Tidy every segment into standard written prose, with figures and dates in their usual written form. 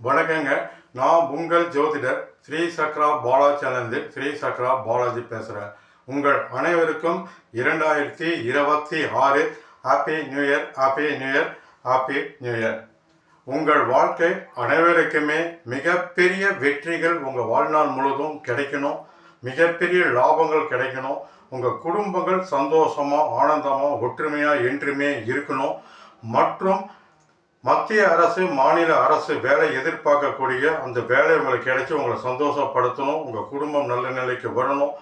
வணக்கங்க. நான் உங்கள் ஜோதிடர் ஸ்ரீ சக்ரா பாலா சேனலில் ஸ்ரீ சக்ரா பாலாஜி பேசுகிறேன். உங்கள் அனைவருக்கும் 2026 happy new year, happy new year, happy new year. உங்கள் வாழ்க்கை அனைவருக்குமே மிகப்பெரிய வெற்றிகள் உங்கள் வாழ்நாள் முழுவதும் கிடைக்கணும், மிகப்பெரிய லாபங்கள் கிடைக்கணும், உங்கள் குடும்பங்கள் சந்தோஷமாக ஆனந்தமாக ஒற்றுமையாக என்றுமே இருக்கணும். மற்றும் மத்திய அரசு மாநில அரசு வேலை எதிர்பார்க்கக்கூடிய அந்த வேலை உங்களுக்கு கிடைச்சி உங்களை சந்தோஷப்படுத்தணும், உங்கள் குடும்பம் நல்ல நிலைக்கு வரணும்.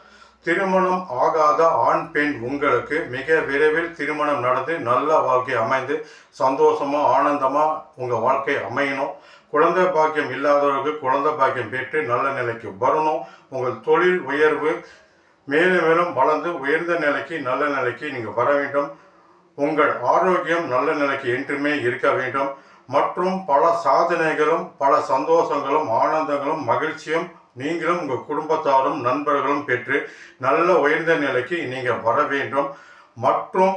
திருமணம் ஆகாத ஆண் பெண் உங்களுக்கு மிக விரைவில் திருமணம் நடந்து நல்ல வாழ்க்கை அமைந்து சந்தோஷமாக ஆனந்தமாக உங்கள் வாழ்க்கை அமையணும். குழந்தை பாக்கியம் இல்லாதவர்களுக்கு குழந்தை பாக்கியம் பெற்று நல்ல நிலைக்கு வரணும். உங்கள் தொழில் உயர்வு மேலும் மேலும் வளர்ந்து உயர்ந்த நிலைக்கு நல்ல நிலைக்கு நீங்கள் வர வேண்டும். உங்கள் ஆரோக்கியம் நல்ல நிலைக்கு என்றுமே இருக்க வேண்டும். மற்றும் பல சாதனைகளும் பல சந்தோஷங்களும் ஆனந்தங்களும் மகிழ்ச்சியும் நீங்களும் உங்கள் குடும்பத்தாரும் நண்பர்களும் பெற்று நல்ல உயர்ந்த நிலைக்கு நீங்கள் வர வேண்டும். மற்றும்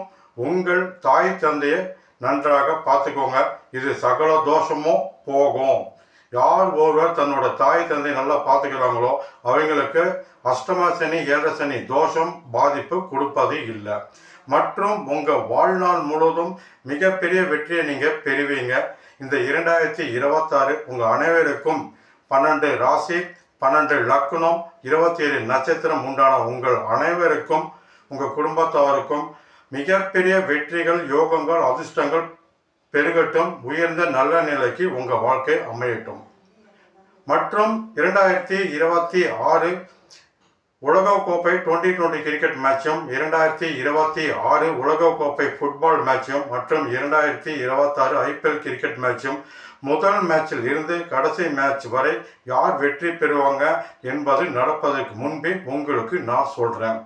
உங்கள் தாய் தந்தையை நன்றாக பார்த்துக்கோங்க. இது சகல தோஷமும் போகும். யார் ஒருவர் தன்னோட தாய் தந்தை நல்லா பார்த்துக்கிறாங்களோ அவங்களுக்கு அஷ்டம சனி ஏழரை சனி தோஷம் பாதிப்பு கொடுப்பது இல்லை. மற்றும் உங்கள் வாழ்நாள் முழுவதும் மிகப்பெரிய வெற்றியை நீங்கள் பெறுவீங்க. இந்த 2026 உங்கள் அனைவருக்கும் 12 ராசி 12 லக்னம் 27 நட்சத்திரம் உண்டான உங்கள் அனைவருக்கும் உங்கள் குடும்பத்தாருக்கும் மிகப்பெரிய வெற்றிகள் யோகங்கள் அதிர்ஷ்டங்கள் பெருகட்டும். உயர்ந்த நல்ல நிலைக்கு உங்கள் வாழ்க்கை அமையட்டும். மற்றும் 2026 உலகக்கோப்பை 2020 கிரிக்கெட் மேட்சும் 2026 உலகக்கோப்பை ஃபுட்பால் மேட்சும் மற்றும் 2026 IPL கிரிக்கெட் மேட்சும் முதல் மேட்சில் இருந்து கடைசி மேட்ச் வரை யார் வெற்றி பெறுவாங்க என்பது நடப்பதற்கு முன்பே உங்களுக்கு நான் சொல்கிறேன்.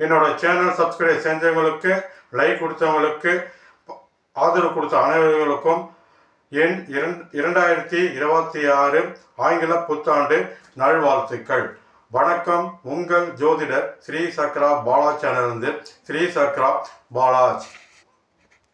என்னோட சேனல் சப்ஸ்கிரைப் செஞ்சவங்களுக்கு, லைக் கொடுத்தவங்களுக்கு, ஆதரவு கொடுத்த அனைவர்களுக்கும் என் 2026 ஆங்கில புத்தாண்டு நல்வாழ்த்துக்கள். வணக்கம். உங்கள் ஜோதிடர் ஸ்ரீ சக்ரா பாலா சேனலிருந்து ஸ்ரீ சக்ரா பாலாஜ்.